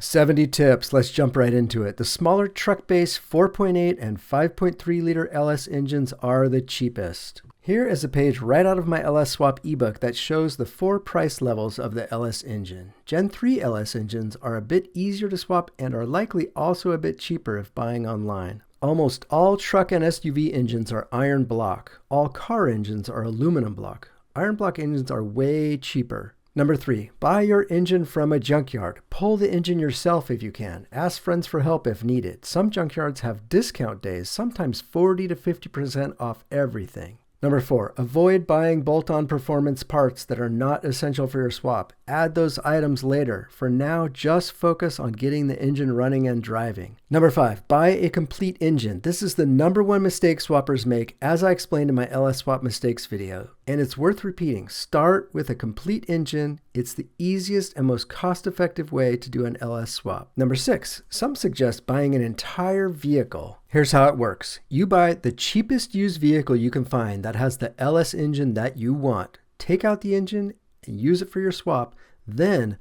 70 tips. Let's jump right into it. The smaller truck-based 4.8 and 5.3 liter LS engines are the cheapest. Here is a page right out of my LS Swap ebook that shows the 4 price levels of the LS engine. Gen 3 LS engines are a bit easier to swap and are likely also a bit cheaper if buying online. Almost all truck and SUV engines are iron block. All car engines are aluminum block. Iron block engines are way cheaper. Number 3, buy your engine from a junkyard. Pull the engine yourself if you can. Ask friends for help if needed. Some junkyards have discount days, sometimes 40 to 50% off everything. Number 4, avoid buying bolt-on performance parts that are not essential for your swap. Add those items later. For now, just focus on getting the engine running and driving. Number 5, buy a complete engine. This is the #1 mistake swappers make, as I explained in my LS Swap Mistakes video. And it's worth repeating. Start with a complete engine. It's the easiest and most cost-effective way to do an LS swap. Number 6, some suggest buying an entire vehicle. Here's how it works. You buy the cheapest used vehicle you can find that has the LS engine that you want. Take out the engine and use it for your swap. Then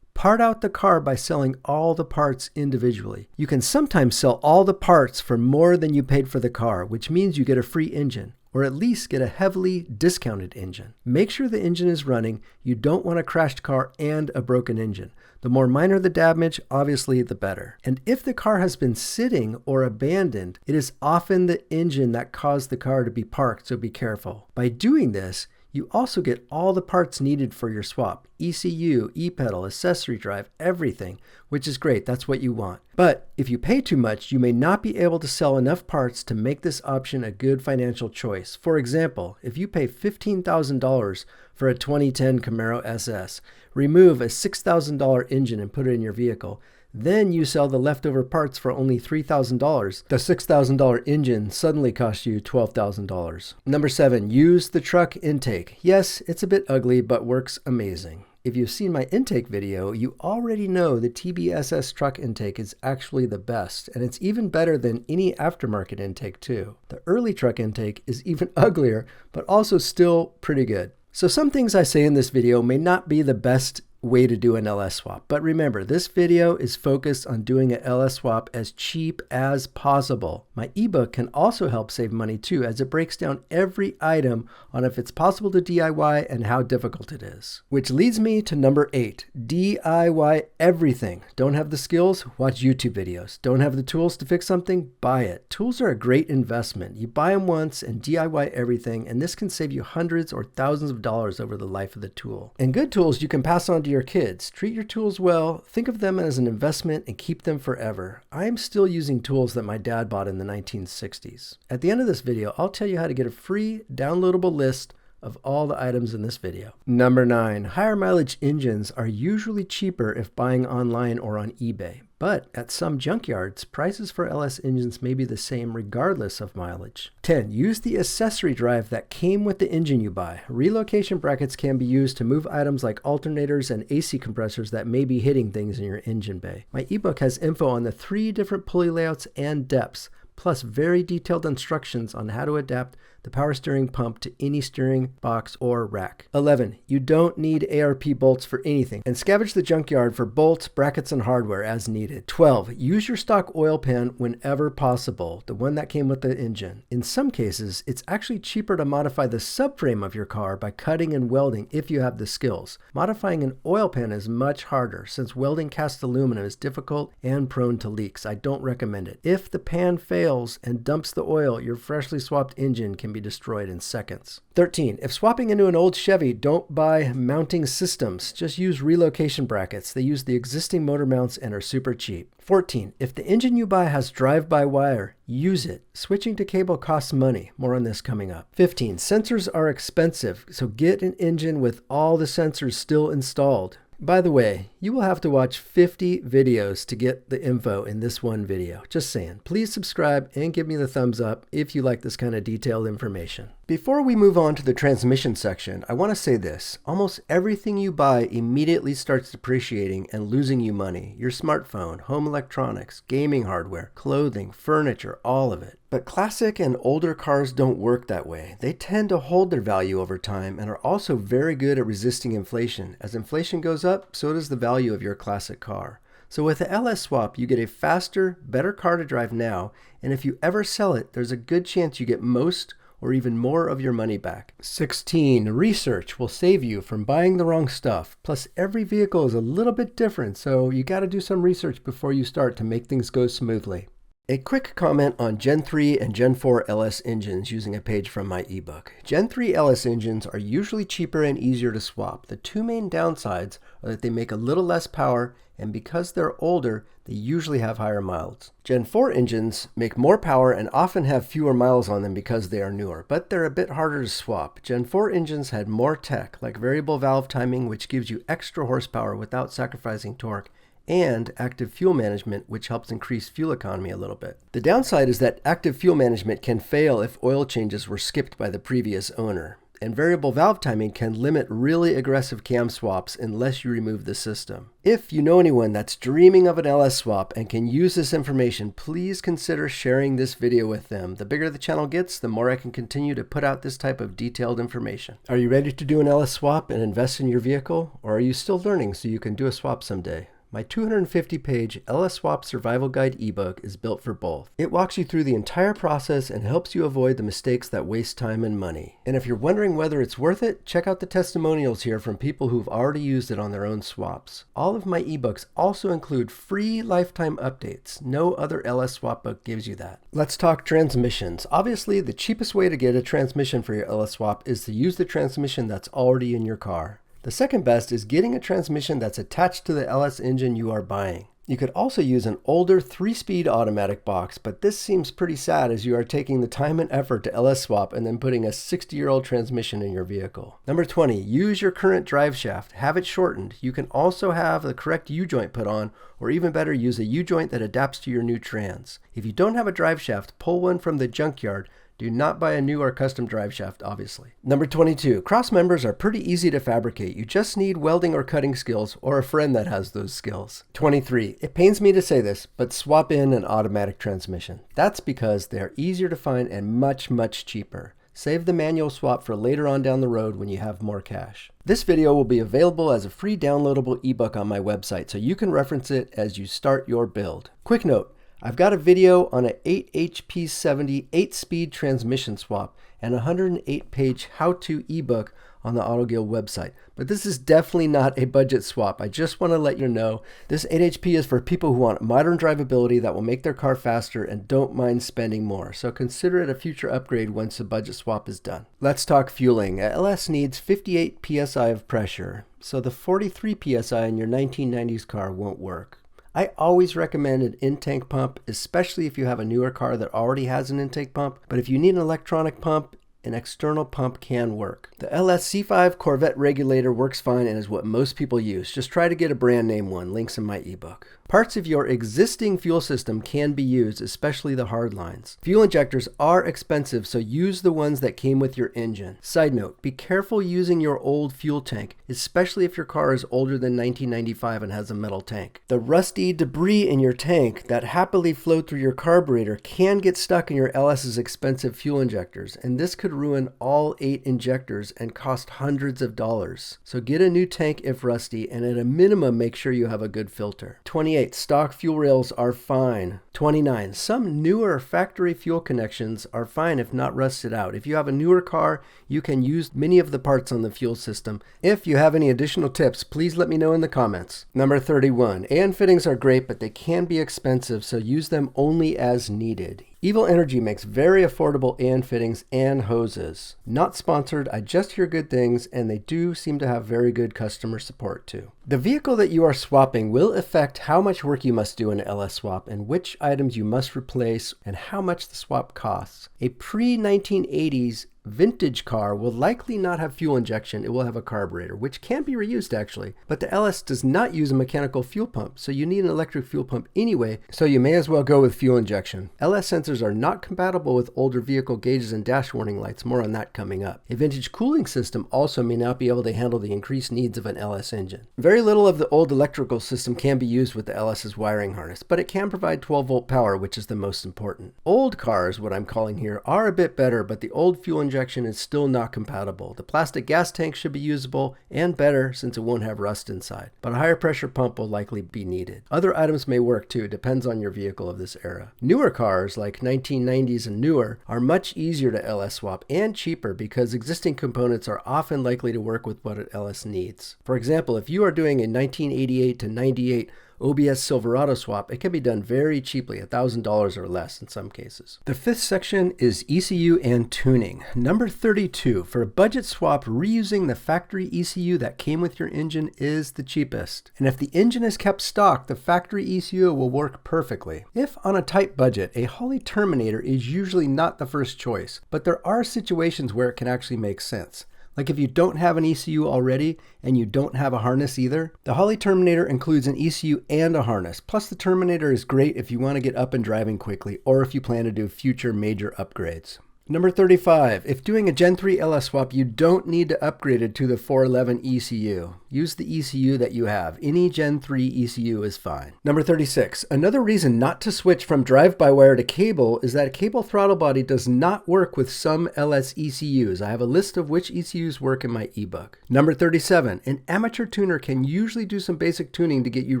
part out the car by selling all the parts individually. You can sometimes sell all the parts for more than you paid for the car, which means you get a free engine, or at least get a heavily discounted engine. Make sure the engine is running. You don't want a crashed car and a broken engine. The more minor the damage, obviously, the better. And if the car has been sitting or abandoned, it is often the engine that caused the car to be parked, so be careful. By doing this, you also get all the parts needed for your swap. ECU, e-pedal, accessory drive, everything, which is great. That's what you want. But if you pay too much, you may not be able to sell enough parts to make this option a good financial choice. For example, if you pay $15,000 for a 2010 Camaro SS, remove a $6,000 engine and put it in your vehicle, then you sell the leftover parts for only $3,000. The $6,000 engine suddenly costs you $12,000. Number 7, use the truck intake. Yes, it's a bit ugly, but works amazing. If you've seen my intake video, you already know the TBSS truck intake is actually the best, and it's even better than any aftermarket intake too. The early truck intake is even uglier, but also still pretty good. So some things I say in this video may not be the best way to do an LS swap. But remember, this video is focused on doing an LS swap as cheap as possible. My ebook can also help save money too, as it breaks down every item on if it's possible to DIY and how difficult it is. Which leads me to number 8, DIY everything. Don't have the skills? Watch YouTube videos. Don't have the tools to fix something? Buy it. Tools are a great investment. You buy them once and DIY everything, and this can save you hundreds or thousands of dollars over the life of the tool. And good tools you can pass on to your kids. Treat your tools well, think of them as an investment, and keep them forever. I am still using tools that my dad bought in the 1960s. At the end of this video, I'll tell you how to get a free downloadable list of all the items in this video. Number 9, higher mileage engines are usually cheaper if buying online or on eBay. But at some junkyards, prices for LS engines may be the same regardless of mileage. 10, use the accessory drive that came with the engine you buy. Relocation brackets can be used to move items like alternators and AC compressors that may be hitting things in your engine bay. My ebook has info on the 3 different pulley layouts and depths, plus very detailed instructions on how to adapt the power steering pump to any steering box or rack. 11, you don't need ARP bolts for anything, and scavenge the junkyard for bolts, brackets, and hardware as needed. 12, use your stock oil pan whenever possible, the one that came with the engine. In some cases, it's actually cheaper to modify the subframe of your car by cutting and welding if you have the skills. Modifying an oil pan is much harder, since welding cast aluminum is difficult and prone to leaks. I don't recommend it. If the pan fails and dumps the oil, your freshly swapped engine can be destroyed in seconds. 13, if swapping into an old Chevy, don't buy mounting systems. Just use relocation brackets. They use the existing motor mounts and are super cheap. 14, if the engine you buy has drive-by-wire, use it. Switching to cable costs money. More on this coming up. 15, sensors are expensive, so get an engine with all the sensors still installed. By the way, you will have to watch 50 videos to get the info in this one video. Just saying. Please subscribe and give me the thumbs up if you like this kind of detailed information. Before we move on to the transmission section, I want to say this. Almost everything you buy immediately starts depreciating and losing you money. Your smartphone, home electronics, gaming hardware, clothing, furniture, all of it. But classic and older cars don't work that way. They tend to hold their value over time and are also very good at resisting inflation. As inflation goes up, so does the value of your classic car. So with the LS swap, you get a faster, better car to drive now, and if you ever sell it, there's a good chance you get most or even more of your money back. 16. Research will save you from buying the wrong stuff. Plus, every vehicle is a little bit different, so you gotta do some research before you start to make things go smoothly. A quick comment on Gen 3 and Gen 4 LS engines using a page from my ebook. Gen 3 LS engines are usually cheaper and easier to swap. The two main downsides are that they make a little less power, and because they're older, they usually have higher miles. Gen 4 engines make more power and often have fewer miles on them because they are newer, but they're a bit harder to swap. Gen 4 engines had more tech, like variable valve timing, which gives you extra horsepower without sacrificing torque, and active fuel management, which helps increase fuel economy a little bit. The downside is that active fuel management can fail if oil changes were skipped by the previous owner. And variable valve timing can limit really aggressive cam swaps unless you remove the system. If you know anyone that's dreaming of an LS swap and can use this information, please consider sharing this video with them. The bigger the channel gets, the more I can continue to put out this type of detailed information. Are you ready to do an LS swap and invest in your vehicle? Or are you still learning so you can do a swap someday? My 250-page LS Swap Survival Guide ebook is built for both. It walks you through the entire process and helps you avoid the mistakes that waste time and money. And if you're wondering whether it's worth it, check out the testimonials here from people who've already used it on their own swaps. All of my ebooks also include free lifetime updates. No other LS Swap book gives you that. Let's talk transmissions. Obviously, the cheapest way to get a transmission for your LS Swap is to use the transmission that's already in your car. The second best is getting a transmission that's attached to the LS engine you are buying. You could also use an older 3-speed automatic box, but this seems pretty sad as you are taking the time and effort to LS swap and then putting a 60-year-old transmission in your vehicle. Number 20, use your current drive shaft. Have it shortened. You can also have the correct U-joint put on, or even better, use a U-joint that adapts to your new trans. If you don't have a drive shaft, pull one from the junkyard. Do not buy a new or custom drive shaft, obviously. Number 22, cross members are pretty easy to fabricate. You just need welding or cutting skills or a friend that has those skills. 23, it pains me to say this, but swap in an automatic transmission. That's because they are easier to find and much, much cheaper. Save the manual swap for later on down the road when you have more cash. This video will be available as a free downloadable ebook on my website, so you can reference it as you start your build. Quick note, I've got a video on an 8HP70 8-speed transmission swap and a 108-page how-to ebook on the Auto ɡild website. But this is definitely not a budget swap. I just want to let you know this 8HP is for people who want modern drivability that will make their car faster and don't mind spending more. So consider it a future upgrade once the budget swap is done. Let's talk fueling. A LS needs 58 psi of pressure, so the 43 psi in your 1990s car won't work. I always recommend an in-tank pump, especially if you have a newer car that already has an intake pump, but if you need an electronic pump, an external pump can work. The LS C5 Corvette regulator works fine and is what most people use. Just try to get a brand name one, links in my ebook. Parts of your existing fuel system can be used, especially the hard lines. Fuel injectors are expensive, so use the ones that came with your engine. Side note, be careful using your old fuel tank, especially if your car is older than 1995 and has a metal tank. The rusty debris in your tank that happily flowed through your carburetor can get stuck in your LS's expensive fuel injectors, and this could ruin all 8 injectors and cost hundreds of dollars. So get a new tank if rusty, and at a minimum make sure you have a good filter. 28. Stock fuel rails are fine. 29. Some newer factory fuel connections are fine if not rusted out. If you have a newer car, you can use many of the parts on the fuel system. If you have any additional tips, please let me know in the comments. Number 31. AN fittings are great, but they can be expensive, so use them only as needed. Evil Energy makes very affordable AN fittings and hoses. Not sponsored, I just hear good things, and they do seem to have very good customer support too. The vehicle that you are swapping will affect how much work you must do in an LS swap and which items you must replace and how much the swap costs. A pre-1980s vintage car will likely not have fuel injection. It will have a carburetor, which can be reused actually, but the LS does not use a mechanical fuel pump, so you need an electric fuel pump anyway, so you may as well go with fuel injection. LS sensors are not compatible with older vehicle gauges and dash warning lights, more on that coming up. A vintage cooling system also may not be able to handle the increased needs of an LS engine. Very Very little of the old electrical system can be used with the LS's wiring harness, but it can provide 12-volt power, which is the most important. Old cars, what I'm calling here, are a bit better, but the old fuel injection is still not compatible. The plastic gas tank should be usable and better since it won't have rust inside, but a higher pressure pump will likely be needed. Other items may work too, depends on your vehicle of this era. Newer cars, like 1990s and newer, are much easier to LS swap and cheaper because existing components are often likely to work with what an LS needs. For example, if you are doing a 1988 to 98 OBS Silverado swap, it can be done very cheaply, $1,000 or less in some cases. The fifth section is ECU and tuning. Number 32, for a budget swap, reusing the factory ECU that came with your engine is the cheapest. And if the engine is kept stock, the factory ECU will work perfectly. If on a tight budget, a Holley Terminator is usually not the first choice, but there are situations where it can actually make sense. Like if you don't have an ECU already and you don't have a harness either, the Holley Terminator includes an ECU and a harness. Plus the Terminator is great if you want to get up and driving quickly or if you plan to do future major upgrades. Number 35, if doing a Gen 3 LS swap, you don't need to upgrade it to the 411 ECU. Use the ECU that you have. Any Gen 3 ECU is fine. Number 36, another reason not to switch from drive-by-wire to cable is that a cable throttle body does not work with some LS ECUs. I have a list of which ECUs work in my ebook. Number 37, an amateur tuner can usually do some basic tuning to get you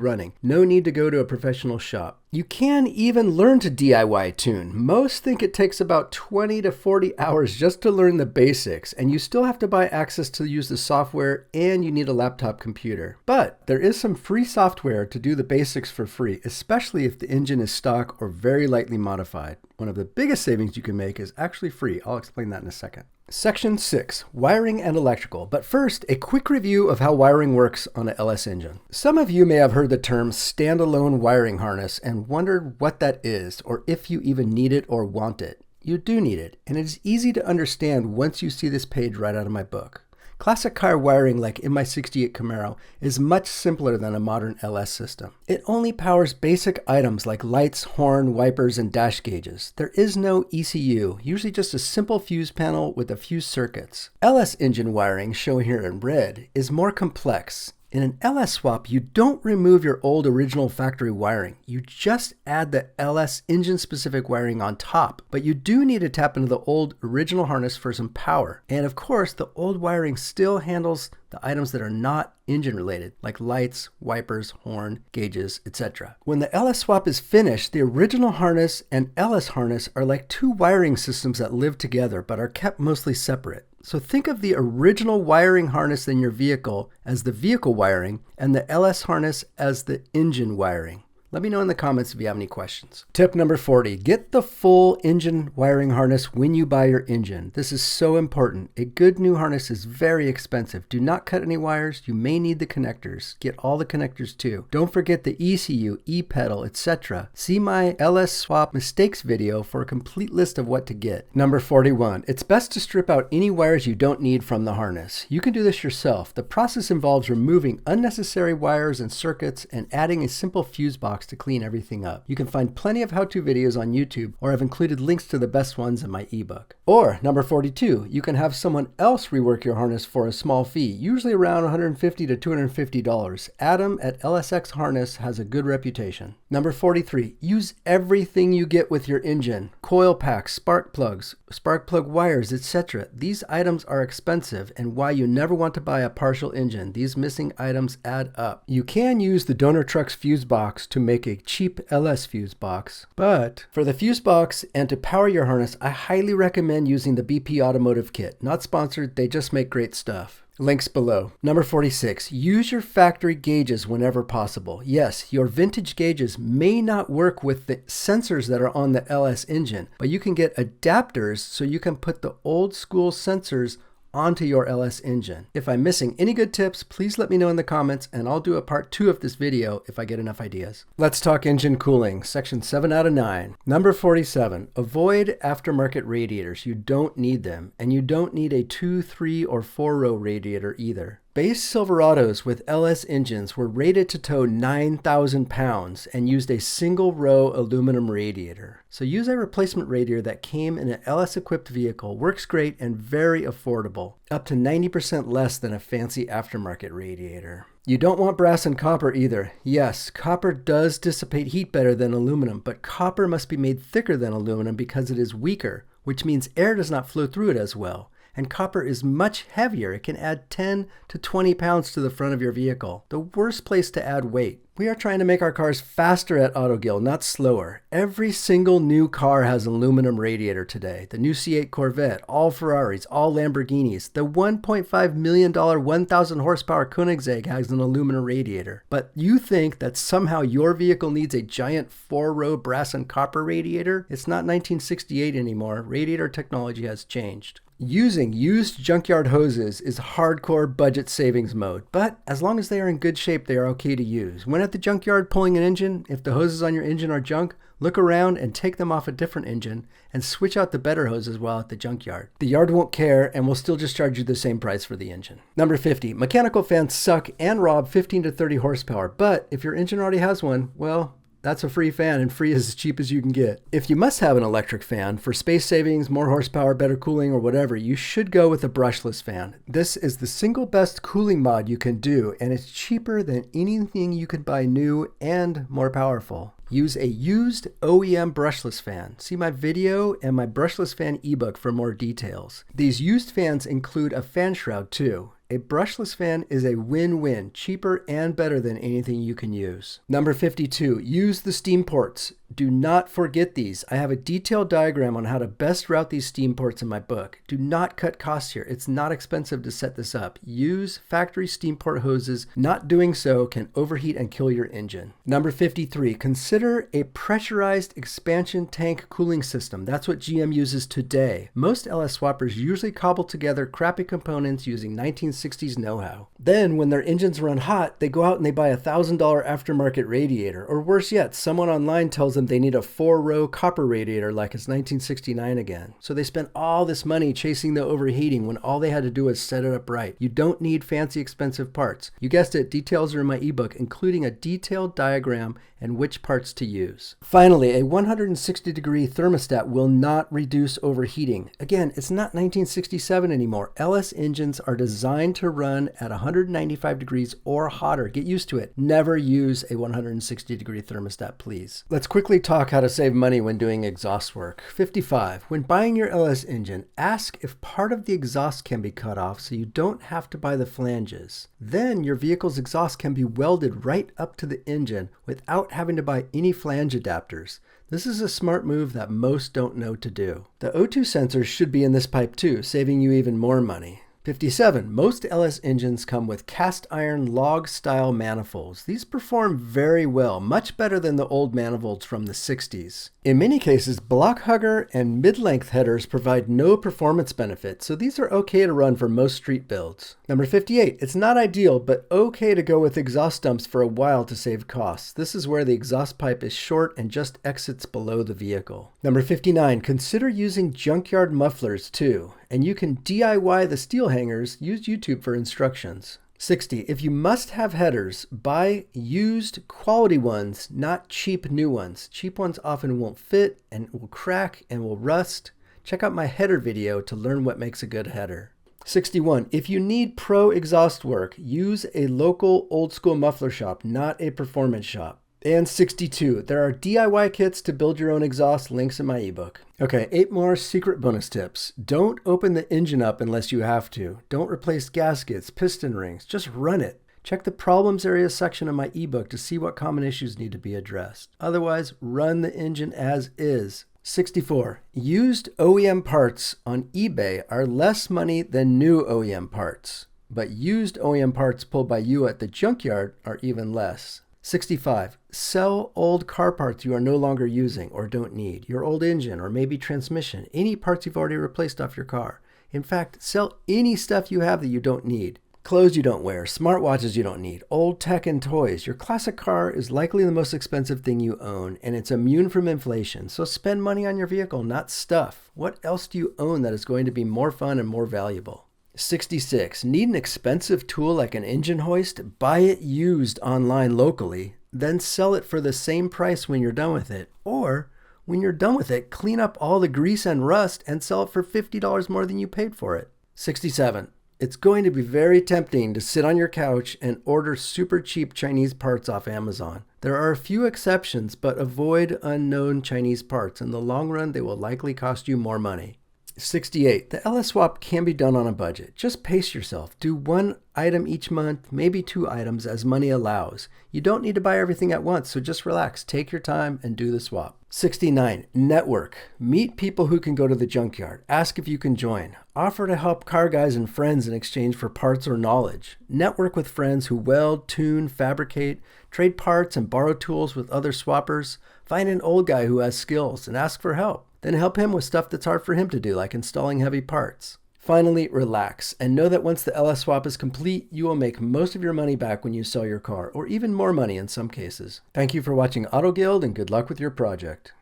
running. No need to go to a professional shop. You can even learn to DIY tune. Most think it takes about 20 to 40 hours just to learn the basics, and you still have to buy access to use the software and you need a laptop computer. But there is some free software to do the basics for free, especially if the engine is stock or very lightly modified. One of the biggest savings you can make is actually free. I'll explain that in a second. Section 6, wiring and electrical. But first, a quick review of how wiring works on an LS engine. Some of you may have heard the term standalone wiring harness and wondered what that is, or if you even need it or want it. You do need it, and it is easy to understand once you see this page right out of my book. Classic car wiring, like in my 68 Camaro, is much simpler than a modern LS system. It only powers basic items like lights, horn, wipers, and dash gauges. There is no ECU, usually just a simple fuse panel with a few circuits. LS engine wiring, shown here in red, is more complex. In an LS swap, you don't remove your old original factory wiring. You just add the LS engine-specific wiring on top. But you do need to tap into the old original harness for some power. And of course, the old wiring still handles the items that are not engine-related, like lights, wipers, horn, gauges, etc. When the LS swap is finished, the original harness and LS harness are like two wiring systems that live together but are kept mostly separate. So think of the original wiring harness in your vehicle as the vehicle wiring and the LS harness as the engine wiring. Let me know in the comments if you have any questions. Tip number 40, get the full engine wiring harness when you buy your engine. This is so important. A good new harness is very expensive. Do not cut any wires. You may need the connectors. Get all the connectors too. Don't forget the ECU, E-pedal, etc. See my LS swap mistakes video for a complete list of what to get. Number 41, it's best to strip out any wires you don't need from the harness. You can do this yourself. The process involves removing unnecessary wires and circuits and adding a simple fuse box to clean everything up. You can find plenty of how-to videos on YouTube, or I've included links to the best ones in my ebook. Or number 42, you can have someone else rework your harness for a small fee, usually around $150 to $250. Adam at LSX Harness has a good reputation. Number 43, use everything you get with your engine. Coil packs, spark plugs, spark plug wires, etc. These items are expensive and why you never want to buy a partial engine. These missing items add up. You can use the donor truck's fuse box to make a cheap LS fuse box, but for the fuse box and to power your harness, I highly recommend using the BP Automotive Kit. Not sponsored, they just make great stuff. Links below. Number 46, use your factory gauges whenever possible. Yes, your vintage gauges may not work with the sensors that are on the LS engine, but you can get adapters so you can put the old school sensors onto your LS engine. If I'm missing any good tips, please let me know in the comments and I'll do a part 2 of this video if I get enough ideas. Let's talk engine cooling, section 7 out of 9. Number 47, avoid aftermarket radiators. You don't need them, and you don't need a 2, 3, or 4 row radiator either. Base Silverados with LS engines were rated to tow 9,000 pounds and used a single row aluminum radiator. So use a replacement radiator that came in an LS equipped vehicle. Works great and very affordable, up to 90% less than a fancy aftermarket radiator. You don't want brass and copper either. Yes, copper does dissipate heat better than aluminum, but copper must be made thicker than aluminum because it is weaker, which means air does not flow through it as well. And copper is much heavier. It can add 10 to 20 pounds to the front of your vehicle. The worst place to add weight. We are trying to make our cars faster at ɡild, not slower. Every single new car has an aluminum radiator today. The new C8 Corvette, all Ferraris, all Lamborghinis. The $1.5 million 1,000 horsepower Koenigsegg has an aluminum radiator. But you think that somehow your vehicle needs a giant 4-row brass and copper radiator? It's not 1968 anymore. Radiator technology has changed. Using used junkyard hoses is hardcore budget savings mode, but as long as they are in good shape, they are okay to use. When at the junkyard pulling an engine, if the hoses on your engine are junk, look around and take them off a different engine and switch out the better hoses while at the junkyard. The yard won't care and will still just charge you the same price for the engine. Number 50, mechanical fans suck and rob 15 to 30 horsepower, but if your engine already has one, well, that's a free fan, and free is as cheap as you can get. If you must have an electric fan for space savings, more horsepower, better cooling, or whatever, you should go with a brushless fan. This is the single best cooling mod you can do, and it's cheaper than anything you could buy new and more powerful. Use a used OEM brushless fan. See my video and my brushless fan ebook for more details. These used fans include a fan shroud too. A brushless fan is a win-win, cheaper and better than anything you can use. Number 52, use the steam ports. Do not forget these. I have a detailed diagram on how to best route these steam ports in my book. Do not cut costs here. It's not expensive to set this up. Use factory steam port hoses. Not doing so can overheat and kill your engine. Number 53, consider a pressurized expansion tank cooling system. That's what GM uses today. Most LS swappers usually cobble together crappy components using 1960s know-how. Then when their engines run hot, they go out and they buy a $1,000 aftermarket radiator. Or worse yet, someone online tells them they need a 4-row copper radiator like it's 1969 again. So they spent all this money chasing the overheating when all they had to do was set it up right. You don't need fancy expensive parts. You guessed it, details are in my ebook, including a detailed diagram and which parts to use. Finally, a 160-degree thermostat will not reduce overheating. Again, it's not 1967 anymore. LS engines are designed to run at 195 degrees or hotter. Get used to it. Never use a 160-degree thermostat, please. Let's quickly talk how to save money when doing exhaust work. 55. When buying your LS engine, ask if part of the exhaust can be cut off so you don't have to buy the flanges. Then your vehicle's exhaust can be welded right up to the engine without having to buy any flange adapters. This is a smart move that most don't know to do. The O2 sensors should be in this pipe too, saving you even more money. 57. Most LS engines come with cast iron log-style manifolds. These perform very well, much better than the old manifolds from the 60s. In many cases, block hugger and mid-length headers provide no performance benefit, so these are okay to run for most street builds. Number 58. It's not ideal, but okay to go with exhaust dumps for a while to save costs. This is where the exhaust pipe is short and just exits below the vehicle. Number 59. Consider using junkyard mufflers too, and you can DIY the steel hangers. Use YouTube for instructions. 60. If you must have headers, buy used quality ones, not cheap new ones. Cheap ones often won't fit and will crack and will rust. Check out my header video to learn what makes a good header. 61. If you need pro exhaust work, use a local old school muffler shop, not a performance shop. And 62. There are DIY kits to build your own exhaust, links in my ebook. Okay, 8 more secret bonus tips. Don't open the engine up unless you have to. Don't replace gaskets, piston rings, just run it. Check the problems area section of my ebook to see what common issues need to be addressed. Otherwise, run the engine as is. 64. Used OEM parts on eBay are less money than new OEM parts, but used OEM parts pulled by you at the junkyard are even less. 65. Sell old car parts you are no longer using or don't need. Your old engine or maybe transmission. Any parts you've already replaced off your car. In fact, sell any stuff you have that you don't need. Clothes you don't wear, smartwatches you don't need, old tech and toys. Your classic car is likely the most expensive thing you own, and it's immune from inflation. So spend money on your vehicle, not stuff. What else do you own that is going to be more fun and more valuable? 66. Need an expensive tool like an engine hoist? Buy it used online locally, then sell it for the same price when you're done with it. Or, when you're done with it, clean up all the grease and rust and sell it for $50 more than you paid for it. 67. It's going to be very tempting to sit on your couch and order super cheap Chinese parts off Amazon. There are a few exceptions, but avoid unknown Chinese parts. In the long run, they will likely cost you more money. 68. The LS swap can be done on a budget. Just pace yourself. Do one item each month, maybe 2 items as money allows. You don't need to buy everything at once, so just relax, take your time, and do the swap. 69. Network. Meet people who can go to the junkyard. Ask if you can join. Offer to help car guys and friends in exchange for parts or knowledge. Network with friends who weld, tune, fabricate, trade parts, and borrow tools with other swappers. Find an old guy who has skills and ask for help. Then help him with stuff that's hard for him to do, like installing heavy parts. Finally, relax and know that once the LS swap is complete, you will make most of your money back when you sell your car, or even more money in some cases. Thank you for watching Auto ɡild and good luck with your project.